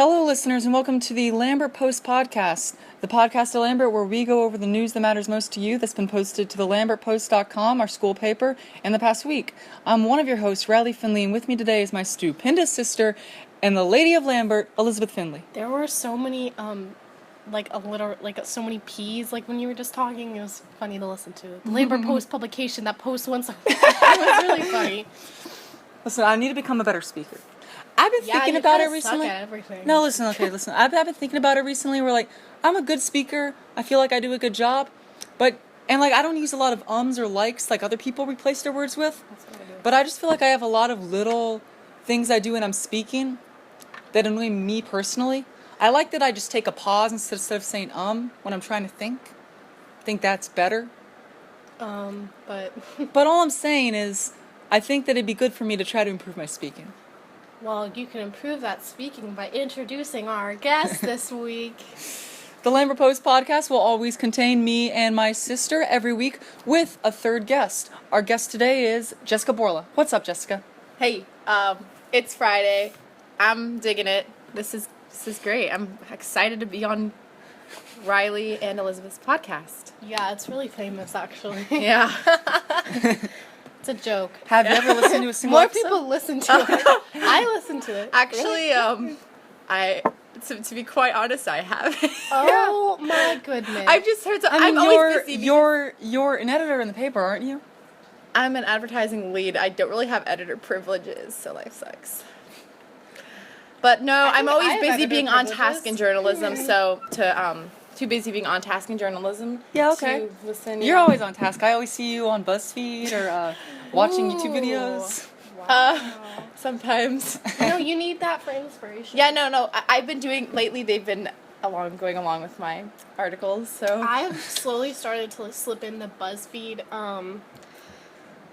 Hello, listeners, and welcome to the Lambert Post podcast, the podcast of Lambert where we go over the news that matters most to you that's been posted to the lambertpost.com, our school paper, in the past week. I'm one of your hosts, Riley Finley, and with me today is my stupendous sister and the Lady of Lambert, Elizabeth Finley. There were so many, so many P's, when you were just talking. It was funny to listen to. The Lambert Post publication, that post once, it was really funny. Listen, I need to become a better speaker. I've been thinking about it recently. Suck at everything. No, listen. I've been thinking about it recently. Where I'm a good speaker. I feel like I do a good job, and I don't use a lot of ums or likes like other people replace their words with. That's what I do. But I just feel like I have a lot of little things I do when I'm speaking that annoy me personally. I like that I just take a pause instead of saying when I'm trying to think. I think that's better. But all I'm saying is, I think that it'd be good for me to try to improve my speaking. well, you can improve that speaking by introducing our guest this week. The Lambert Post podcast will always contain me and my sister every week with a third guest. Our guest today is Jessica Borla. What's up, Jessica? Hey, it's Friday. I'm digging it. This is great. I'm excited to be on Riley and Elizabeth's podcast. Yeah, it's really famous, actually. Yeah. It's a joke. Have you ever listened to a single More episode? people listen to it. I listen to it. Actually, to be quite honest, I have. Oh my goodness. I've just heard. I mean, I'm always busy. you're an editor in the paper, aren't you? I'm an advertising lead. I don't really have editor privileges, so life sucks. But no, I'm think I always have busy editor being on privileges. task in journalism. So too busy being on task in journalism. Yeah, okay. To listen. You're always on task. I always see you on BuzzFeed or watching YouTube videos. Sometimes. You need that for inspiration. Yeah, no. I've been doing lately. They've been going along with my articles. So I've slowly started to slip in the BuzzFeed.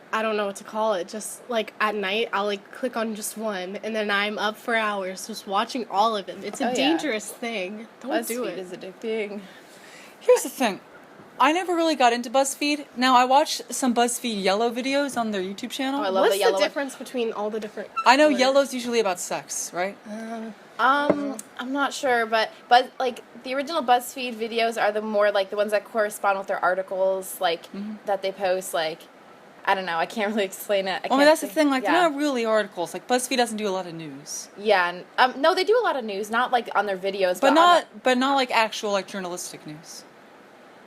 I don't know what to call it. Just at night, I'll click on just one, and then I'm up for hours just watching all of them. It's a dangerous thing. Don't do BuzzFeed it. is addicting. Here's the thing. I never really got into BuzzFeed. Now, I watched some BuzzFeed Yellow videos on their YouTube channel. Oh, I love What's the yellow the difference between all the different? I know colors? Yellow's usually about sex, right? I'm not sure, but the original BuzzFeed videos are the more the ones that correspond with their articles, that they post. I don't know. I can't really explain it. That's the thing. They're not really articles. BuzzFeed doesn't do a lot of news. Yeah, and no, they do a lot of news, not on their videos, But not on actual journalistic news.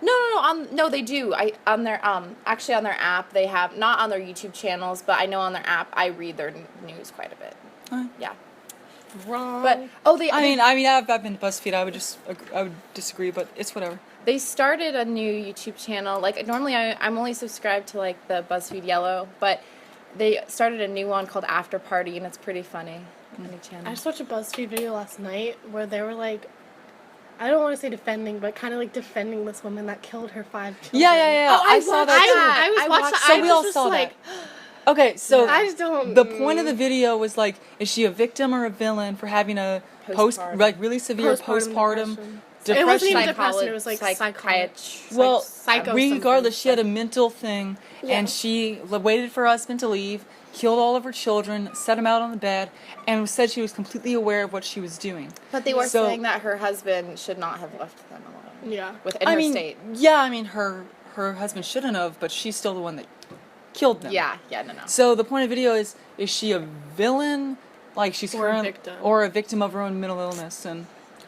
No, they do. On their actually on their app they have, not on their YouTube channels, but I know on their app I read their news quite a bit. Yeah. Wrong. But I've been to BuzzFeed. I would disagree, but it's whatever. they started a new YouTube channel. Normally I'm only subscribed to the BuzzFeed Yellow, but they started a new one called After Party, and it's pretty funny. Funny channel. I just watched a BuzzFeed video last night where they were I don't want to say defending, but kind of defending this woman that killed her 5 children. Yeah. Oh, I saw that too. I was watching. So we all saw that. Okay, so I just don't. the point of the video was is she a victim or a villain for having a really severe postpartum depression? It wasn't even depression. It was psychiatry. Well, psycho regardless, something. she had a mental thing, and she waited for her husband to leave, killed all of her children, set them out on the bed, and said she was completely aware of what she was doing. But they were saying that her husband should not have left them alone. Yeah. Within her state. Yeah, her husband shouldn't have, but she's still the one that killed them. Yeah, no. So the point of the video is she a villain, she's Or a victim. or a victim of her own mental illness? And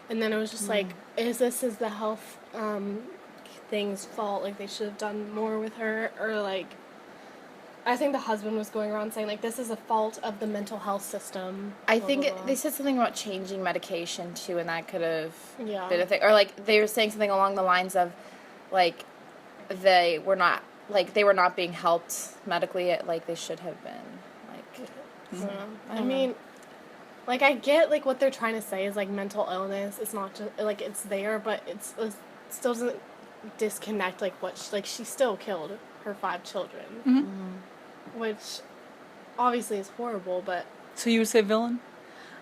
then it was just is the health thing's fault? They should have done more with her, or I think the husband was going around saying this is a fault of the mental health system. I blah, think blah, blah. they said something about changing medication too, and that could have Yeah. been a thing. Or they were saying something along the lines of they were not being helped medically they should have been. I mean, I get what they're trying to say is mental illness. It's not just it's there, but it still doesn't disconnect she still killed her 5 children, which obviously is horrible. But so you would say villain?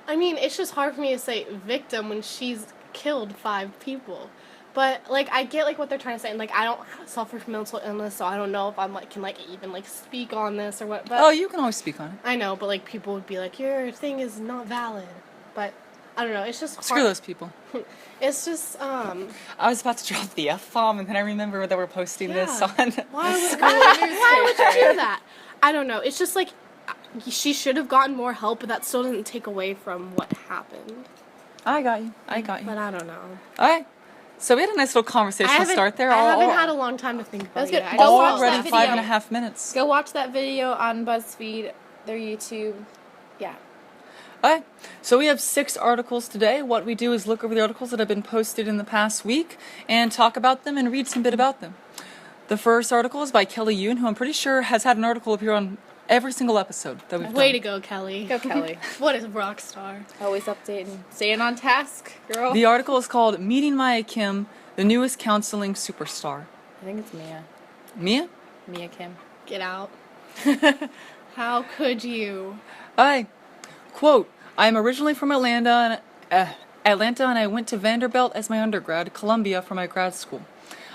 I mean, it's just hard for me to say victim when she's killed 5 people. But I get what they're trying to say, and I don't suffer from mental illness, so I don't know if I'm can even speak on this or what. But Oh, you can always speak on it. I know, but people would be your thing is not valid. But I don't know. It's just Screw hard. those people. It's just I was about to drop the F-bomb, and then I remember that we're posting this Yeah. on... why would you do that? I don't know. It's just like she should have gotten more help, but that still doesn't take away from what happened. I got you. But I don't know. All right. So we had a nice little conversation start there. I haven't had a long time to think about That's it. good. I Go just watch watched Already that video. 5.5 minutes. Go watch that video on BuzzFeed, their YouTube. Yeah. All right. So we have 6 articles today. What we do is look over the articles that have been posted in the past week and talk about them and read some bit about them. The first article is by Kelly Yoon, who I'm pretty sure has had an article appear on every single episode that we've done. Way to go, Kelly. Go, Kelly. What is rock star? Always updating. Staying on task, girl. The article is called Meeting Maya Kim, the Newest Counseling Superstar. I think it's Mia. Mia? Mia Kim. Get out. How could you? Hi. Quote, I am originally from Atlanta and I went to Vanderbilt as my undergrad, Columbia for my grad school.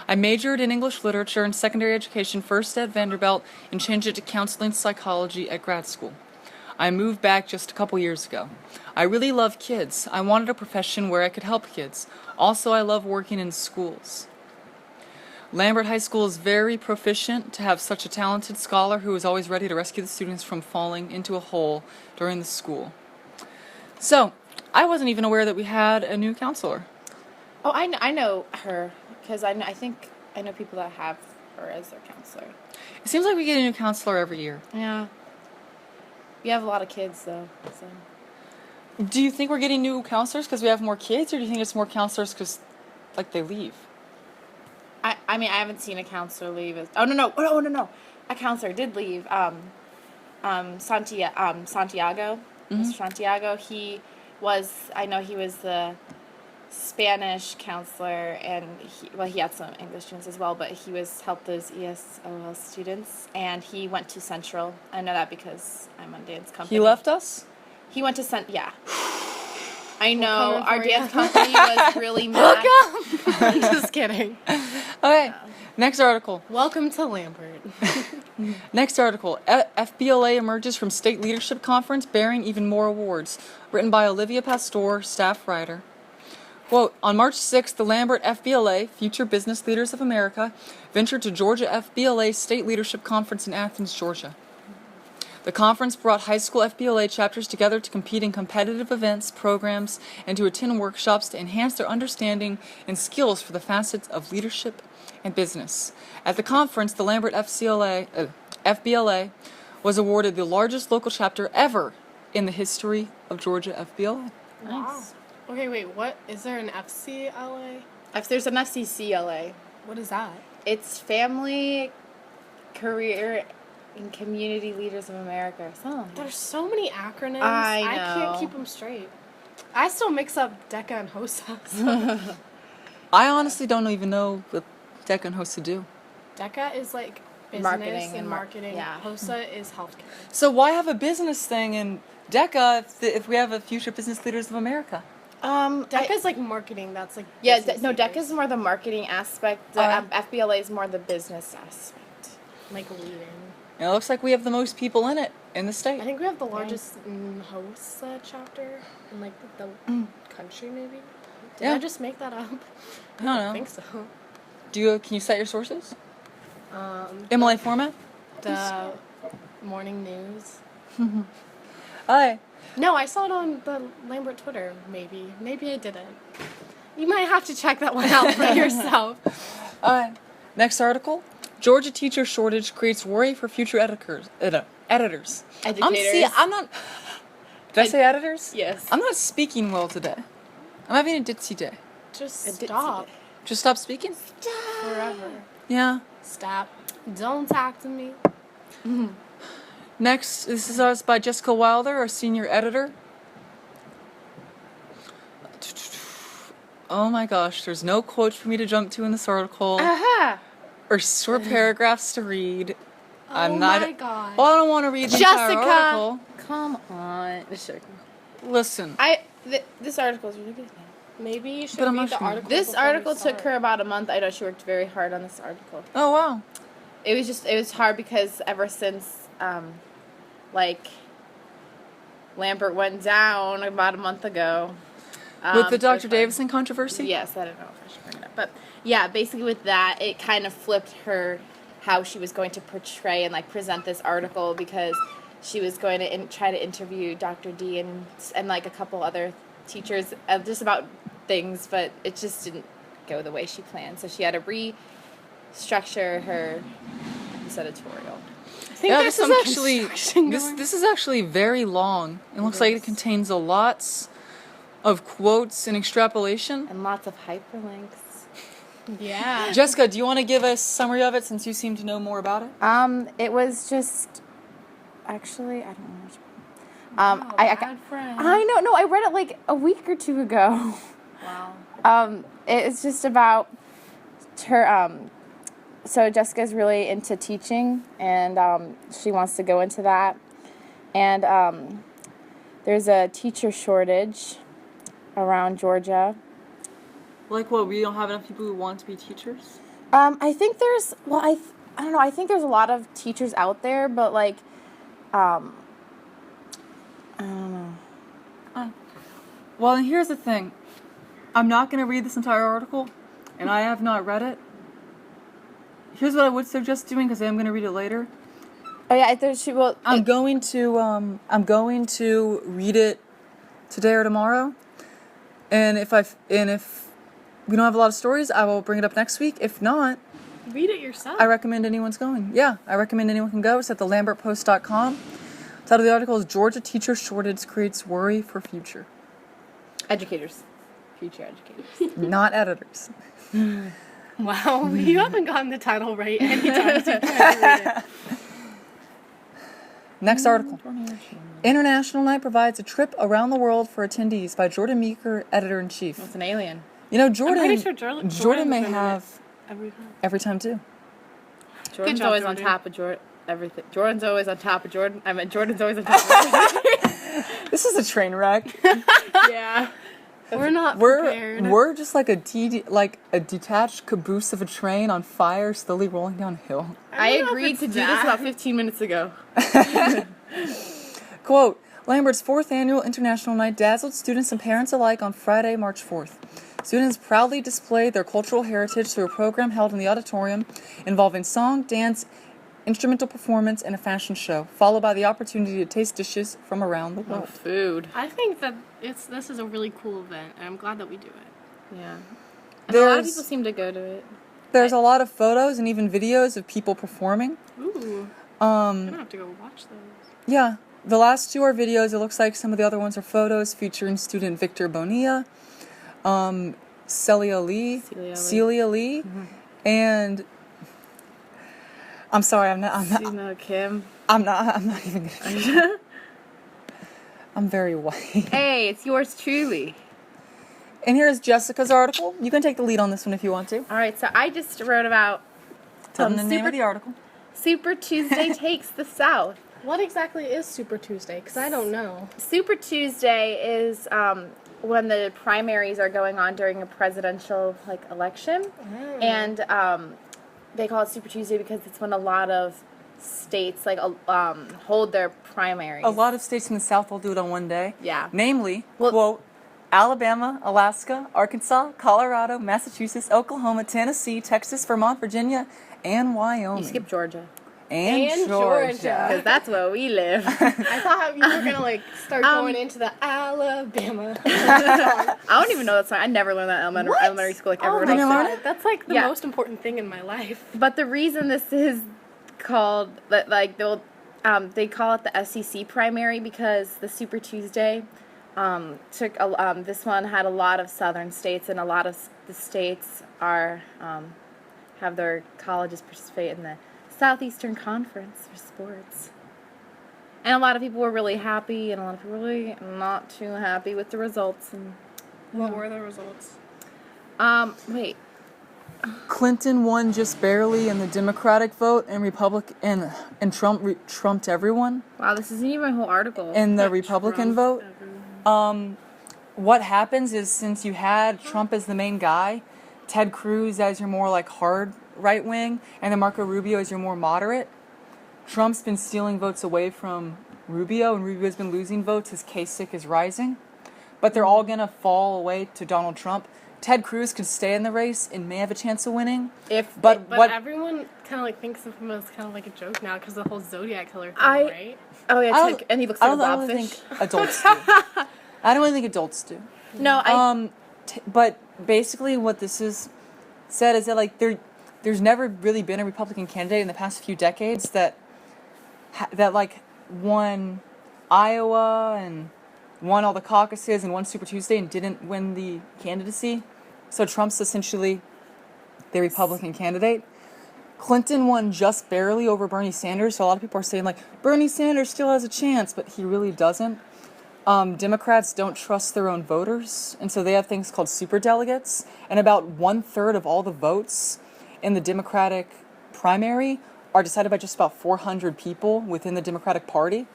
I majored in English literature and secondary education first at Vanderbilt and changed it to counseling psychology at grad school. I moved back just a couple years ago. I really love kids. I wanted a profession where I could help kids. Also, I love working in schools. Lambert High School is very proficient to have such a talented scholar who is always ready to rescue the students from falling into a hole during the school. So, I wasn't even aware that we had a new counselor. Oh, I know her because I think I know people that have her as their counselor. It seems like we get a new counselor every year. Yeah. We have a lot of kids though. So. Do you think we're getting new counselors because we have more kids, or do you think it's more counselors because, like, they leave? I mean, I haven't seen a counselor leave. No. A counselor did leave. Santiago. Mr. Santiago. I know he was the Spanish counselor, and he had some English students as well, but he helped those ESOL students, and he went to Central. I know that because I'm on dance company. He left us? He went to yeah. I know, coming our for dance you. company was really mad. I'm just kidding. Okay, next article. Welcome to Lambert. Next article. FBLA emerges from State Leadership Conference bearing even more awards. Written by Olivia Pastor, staff writer. Quote, on March 6th, the Lambert FBLA, Future Business Leaders of America, ventured to Georgia FBLA State Leadership Conference in Athens, Georgia. The conference brought high school FBLA chapters together to compete in competitive events, programs, and to attend workshops to enhance their understanding and skills for the facets of leadership and business. At the conference, the Lambert FBLA was awarded the largest local chapter ever in the history of Georgia FBLA. Nice. Okay, wait. What is there an FCLA? If there's an FCCLA, What is that? it's Family, Career, and Community Leaders of America. So There's so many acronyms. I can't know. keep them straight. I still mix up DECA and HOSA. So. I honestly don't even know what DECA and HOSA do. DECA is like business Marketing and and marketing. yeah. HOSA is healthcare. So why have a business thing in DECA if we have a Future Business Leaders of America? DECA is like marketing. That's like yeah, business DECA leaders. is more the marketing aspect. The FBLA is more the business aspect. like leading. It looks like we have the most people in it in the state. I think we have the largest HOSA chapter in like the country, maybe. Did Yeah. I just make that up? I don't know. think so. Can you cite your sources? MLA format? The morning news. Hi. No, I saw it on the Lambert Twitter. Maybe I didn't. You might have to check that one out for yourself. Next article. Georgia teacher shortage creates worry for future editors. Educators. I'm not. Did I say editors? Yes. I'm not speaking well today. I'm having a ditzy day. Just A ditzy stop day. Just stop speaking? forever. Yeah. Stop. Don't talk to me. Next, this is us by Jessica Wilder, our senior editor. Oh my gosh, there's no quotes for me to jump to in this article, Aha! or short paragraphs to read. Oh my god. Well, I don't want to read the entire Jessica! article. Come on. Listen. This article is really good. Maybe you should But I'm read not the sure. article. This before we article took start. her about a month. I know she worked very hard on this article. Oh wow. It was hard because ever since, Lambert went down about a month ago. With the it was Dr. fun. Davison controversy? Yes, I don't know if I should bring it up. But yeah, basically with that, it kind of flipped her how she was going to portray and like present this article, because she was going to try to interview Dr. D and like a couple other teachers just about things, but it just didn't go the way she planned. So she had to restructure her this editorial. I think Yeah, there's this is some actually construction going. this is actually very long. It looks like it contains a lots of quotes and extrapolation. And lots of hyperlinks. Yeah. Jessica, do you want to give a summary of it since you seem to know more about it? It was just actually I don't know. Bad friend. I know. No, I read it like a week or two ago. Wow. It's just about her. So Jessica's really into teaching, and she wants to go into that. And there's a teacher shortage around Georgia. Like what? We don't have enough people who want to be teachers? I think there's. Well, I don't know. I think there's a lot of teachers out there, but like, I don't know. Well, and here's the thing. I'm not going to read this entire article, and I have not read it. Here's what I would suggest doing, because I am going to read it later. Oh yeah, I thought she will. I'm going to read it today or tomorrow, and if we don't have a lot of stories, I will bring it up next week. If not, Read it yourself. I recommend anyone's going. Yeah, I recommend anyone can go. It's at thelambertpost.com. The title of the article is Georgia Teacher Shortage Creates Worry for Future. Educators, future educators. Not editors. Wow, you haven't gotten the title right anytime since you tried to read it. Next article. International Night provides a trip around the world for attendees by Jordan Meeker, editor-in-chief. It's an alien. You know, Jordan. I'm pretty sure Jordan may was in it have every time. every time too. Jordan's job, always on Jordan. top of everything. Jordan's always on top of Jordan. I mean, Jordan's always on top of everything. This is a train wreck. Yeah. We're not We're prepared. we're just like a detached caboose of a train on fire, slowly rolling down a hill. I don't know if agreed it's to do that. this about 15 minutes ago. Quote, Lambert's 4th annual International Night dazzled students and parents alike on Friday, March 4th. Students proudly displayed their cultural heritage through a program held in the auditorium involving song, dance, instrumental performance, and a fashion show, followed by the opportunity to taste dishes from around the world. Food. I think that this is a really cool event, and I'm glad that we do it. Yeah. And a lot of There's, people seem to go to it. there's a lot of photos and even videos of people performing. Ooh. I'm gonna have to go watch those. Yeah, the last 2 are videos. It looks like some of the other ones are photos featuring student Victor Bonilla, Celia Lee, and I'm sorry, I'm not Kim. I'm not even gonna. I'm very white. Hey, it's yours truly. And here's Jessica's article. You can take the lead on this one if you want to. All right, so I just wrote about Tell them the name of the article. Super Tuesday takes the South. What exactly is Super Tuesday? Because I don't know. Super Tuesday is when the primaries are going on during a presidential election, and they call it Super Tuesday because it's when a lot of states hold their primaries. A lot of states in the South will do it on one day. Yeah. Namely, quote, Alabama, Alaska, Arkansas, Colorado, Massachusetts, Oklahoma, Tennessee, Texas, Vermont, Virginia, and Wyoming. You skip Georgia. And Georgia. Because that's where we live. I thought you were gonna start going into the Alabama. I don't even know that song. I never learned that elementary school ever. Oh when my I was learn god, that's the Yeah. most important thing in my life. But the reason this is called they call it the SEC primary because the Super Tuesday this one had a lot of southern states, and a lot of the states are have their colleges participate in the Southeastern Conference for sports. And a lot of people were really happy, and a lot of people were really not too happy with the results. And What were the results? wait. Clinton won just barely in the Democratic vote, and Trump trumped everyone Wow, this isn't even a whole article. in the Republican vote. What happens is, since you had Trump as the main guy, Ted Cruz as your more hard right wing, and then Marco Rubio as your more moderate, Trump's been stealing votes away from Rubio, and Rubio's been losing votes. His Kasich is rising. but they're all gonna fall away to Donald Trump. Ted Cruz could stay in the race and may have a chance of winning. But what everyone kind of like thinks of him as kind of like a joke now because the whole Zodiac killer thing, I- right? Oh yeah, I don't- and he looks I like a don't really blobfish. think adults do. I don't really think adults do. No, But basically what this is said is that like there's never really been a Republican candidate in the past few decades that like won Iowa and won all the caucuses and won Super Tuesday and didn't win the candidacy. So Trump's essentially the Republican candidate. Clinton won just barely over Bernie Sanders, so a lot of people are saying like Bernie Sanders still has a chance, but he really doesn't. Democrats don't trust their own voters, and so they have things called superdelegates, and about 1/3 of all the votes in the Democratic primary are decided by just about 400 people within the Democratic Party.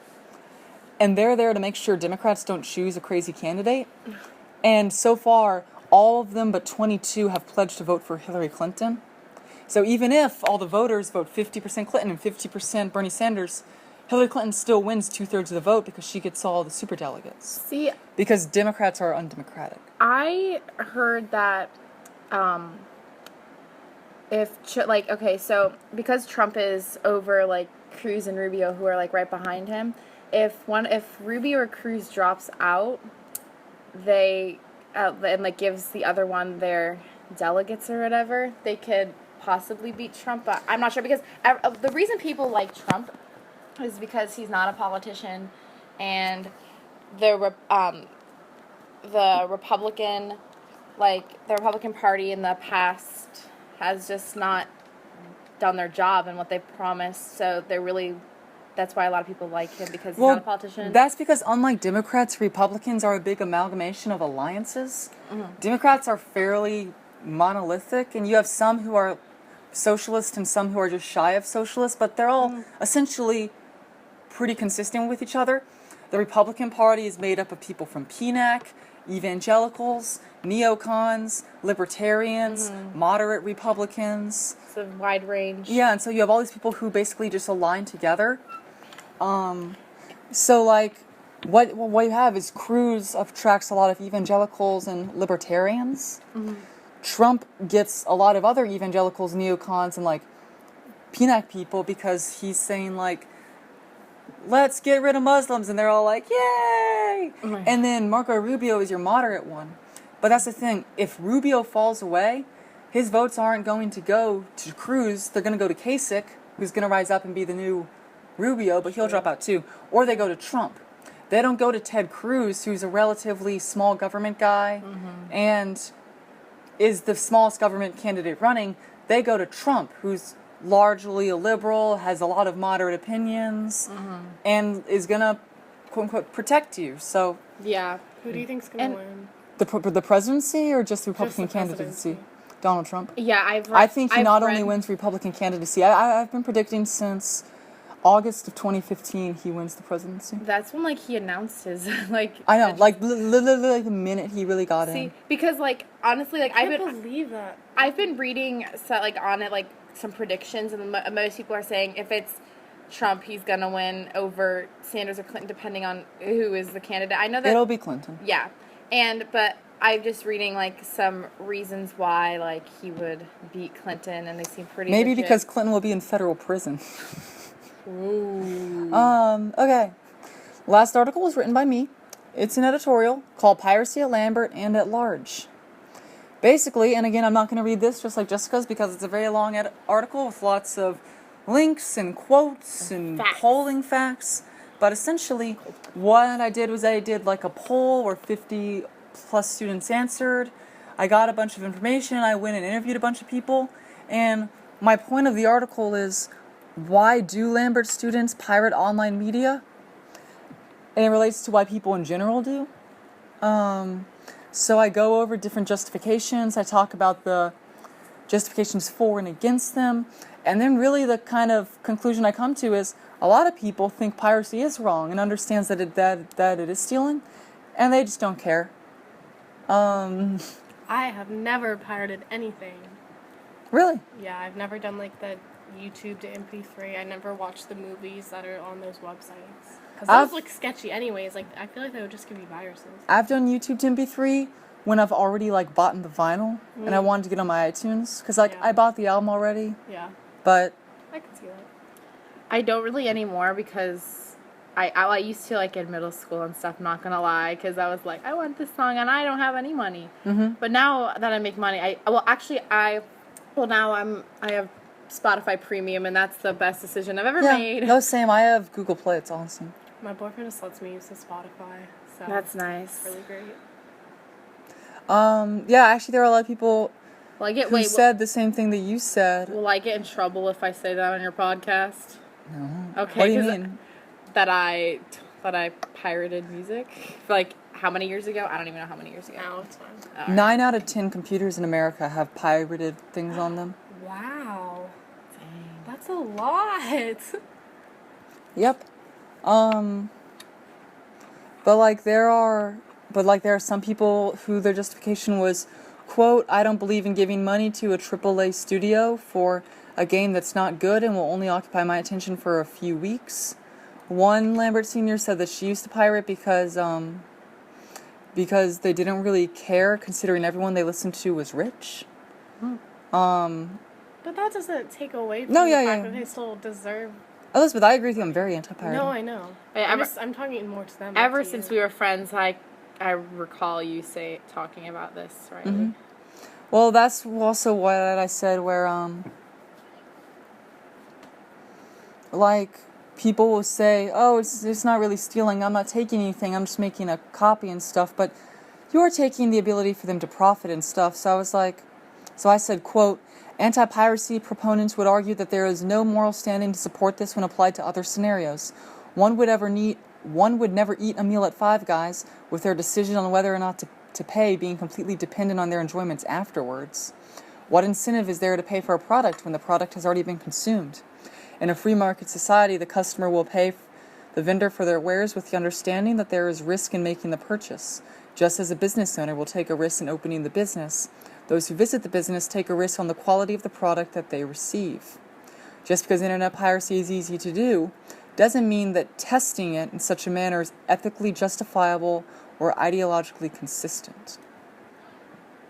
And they're there to make sure Democrats don't choose a crazy candidate. And so far, all of them but 22 have pledged to vote for Hillary Clinton. So even if all the voters vote 50% Clinton and 50% Bernie Sanders, Hillary Clinton still wins 2/3 of the vote because she gets all the superdelegates. see, Because Democrats are undemocratic. I heard that so because Trump is over like Cruz and Rubio, who are like right behind him, if Rubio or Cruz drops out, they and like gives the other one their delegates or whatever, they could possibly beat Trump. But I'm not sure because the reason people like Trump is because he's not a politician, and the Republican Party in the past has just not done their job and what they promised. So that's why a lot of people like him, because he's not a politician. That's because unlike Democrats, Republicans are a big amalgamation of alliances. Mm-hmm. Democrats are fairly monolithic, and you have some who are socialist and some who are just shy of socialist, but they're all essentially pretty consistent with each other. The Republican Party is made up of people from PNAC, evangelicals, neocons, libertarians, moderate Republicans. It's a wide range. Yeah, and so you have all these people who basically just align together. So like, what you have is Cruz attracts a lot of evangelicals and libertarians. Trump gets a lot of other evangelicals, neocons, and like PNAC people because he's saying like, let's get rid of Muslims, and they're all like, yay! And then Marco Rubio is your moderate one. But that's the thing, if Rubio falls away, his votes aren't going to go to Cruz, they're going to go to Kasich, who's going to rise up and be the new Rubio, but he'll drop out too. Or they go to Trump. They don't go to Ted Cruz, who's a relatively small government guy, and is the smallest government candidate running. They go to Trump, who's largely a liberal, has a lot of moderate opinions, and is gonna quote unquote protect you. So Yeah. Who do you think's gonna win? the presidency or just the Republican the candidacy? presidency. Donald Trump. Yeah, I think he I've not read- only wins Republican candidacy. I've been predicting since August of 2015 he wins the presidency. That's when like he announced his like. I know, like literally like the minute he really got See, in. because like honestly, like I can't believe that. I've been reading like on it like some predictions, and most people are saying if it's Trump, he's gonna win over Sanders or Clinton, depending on who is the candidate. I know that It'll be Clinton. Yeah, but I'm just reading like some reasons why like he would beat Clinton, and they seem pretty. Maybe legit. because Clinton will be in federal prison. Ooh. Okay. Last article was written by me. It's an editorial called Piracy at Lambert and at Large. Basically, and again, I'm not going to read this just like Jessica's because it's a very long article with lots of links and quotes and Facts. polling facts. But essentially, what I did was I did like a poll where 50 plus students answered. I got a bunch of information. I went and interviewed a bunch of people. And my point of the article is, why do Lambert students pirate online media? And it relates to why people in general do. So I go over different justifications. I talk about the justifications for and against them. And then really the kind of conclusion I come to is a lot of people think piracy is wrong and understands that it is stealing, and they just don't care. I have never pirated anything. Really? Yeah, I've never done like the YouTube to MP3. I never watched the movies that are on those websites. Because those look sketchy anyways. Like, I feel like they would just give you viruses. I've done YouTube to MP3 when I've already, like, bought the vinyl, and I wanted to get on my iTunes, because, like, I bought the album already. Yeah. But I can see that. I don't really anymore because I used to, like, in middle school and stuff, not gonna lie, because I was like, I want this song and I don't have any money. Mm-hmm. But now that I make money, I have Spotify Premium, and that's the best decision I've ever made. No, same. I have Google Play. It's awesome. My boyfriend just lets me use his Spotify, so That's nice. it's really great. Yeah, actually, there are a lot of people Will who said the same thing that you said. Will I get in trouble if I say that on your podcast? No. Okay. What do you mean? That I pirated music? Like, how many years ago? I don't even know how many years ago. No, it's fine. All right. 9 out of 10 computers in America have pirated things on them. Wow. Dang. That's a lot. Yep. But there are some people who their justification was, quote, I don't believe in giving money to a AAA studio for a game that's not good and will only occupy my attention for a few weeks. One Lambert senior said that she used to pirate because they didn't really care, considering everyone they listened to was rich. But that doesn't take away from No, the yeah, fact yeah. that they still deserve... Elizabeth, I agree with you. I'm very anti-pirating. No, I know. I'm talking more to them. Ever not to since you. we were friends, I recall you talking about this, right? Mm-hmm. Well, that's also what I said where, like, people will say, oh, it's not really stealing, I'm not taking anything, I'm just making a copy and stuff, but you're taking the ability for them to profit and stuff. So I said, quote, anti-piracy proponents would argue that there is no moral standing to support this when applied to other scenarios. One would never eat a meal at Five Guys, with their decision on whether or not to pay being completely dependent on their enjoyments afterwards. What incentive is there to pay for a product when the product has already been consumed? In a free market society, the customer will pay the vendor for their wares with the understanding that there is risk in making the purchase. Just as a business owner will take a risk in opening the business, those who visit the business take a risk on the quality of the product that they receive. Just because internet piracy is easy to do, doesn't mean that testing it in such a manner is ethically justifiable or ideologically consistent.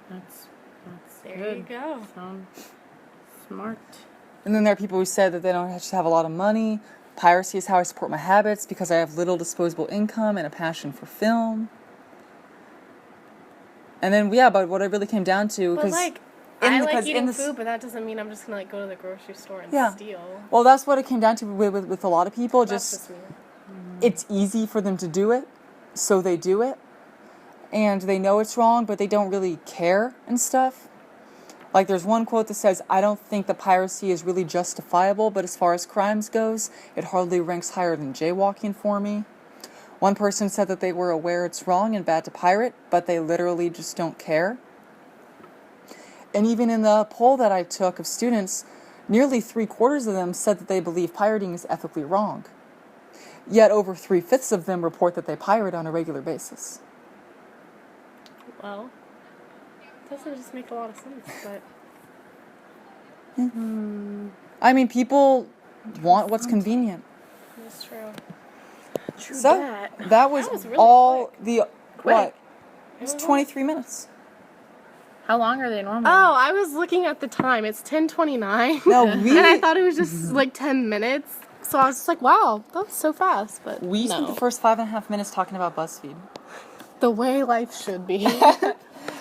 That's There good. you go. Sounds smart. And then there are people who said that they don't just have a lot of money. Piracy is how I support my habits because I have little disposable income and a passion for film. And then, but what it really came down to... But, like, I like eating food, but that doesn't mean I'm just going to, like, go to the grocery store and steal. Well, that's what it came down to with a lot of people. That's just me. It's easy for them to do it, so they do it. And they know it's wrong, but they don't really care and stuff. Like, there's one quote that says, I don't think that piracy is really justifiable, but as far as crimes goes, it hardly ranks higher than jaywalking for me. One person said that they were aware it's wrong and bad to pirate, but they literally just don't care. And even in the poll that I took of students, nearly 3/4 of them said that they believe pirating is ethically wrong. Yet over 3/5 of them report that they pirate on a regular basis. Well, it doesn't just make a lot of sense, but... I mean, people want what's convenient. That's true. So, that was really all quick. the... What? It was 23 minutes. How long are they normally? Oh, I was looking at the time. It's 10:29. No, and I thought it was just like 10 minutes. So I was just like, wow, that was so fast. But We spent the first 5.5 minutes talking about BuzzFeed. the way life should be.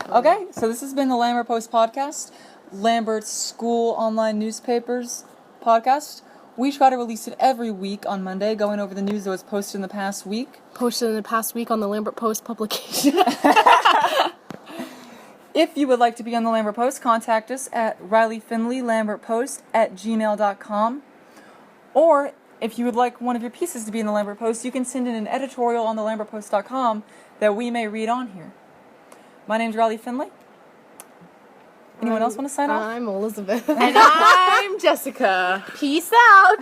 Okay, so this has been the Lambert Post podcast, Lambert's school online newspapers podcast. We try to release it every week on Monday, going over the news that was posted in the past week. Posted in the past week on the Lambert Post publication. If you would like to be on the Lambert Post, contact us at rileyfinleylambertpost@gmail.com. Or if you would like one of your pieces to be in the Lambert Post, you can send in an editorial on the lambertpost.com that we may read on here. My name's Riley Finley. Anyone else want to sign off? I'm Elizabeth. And I'm Jessica. Peace out.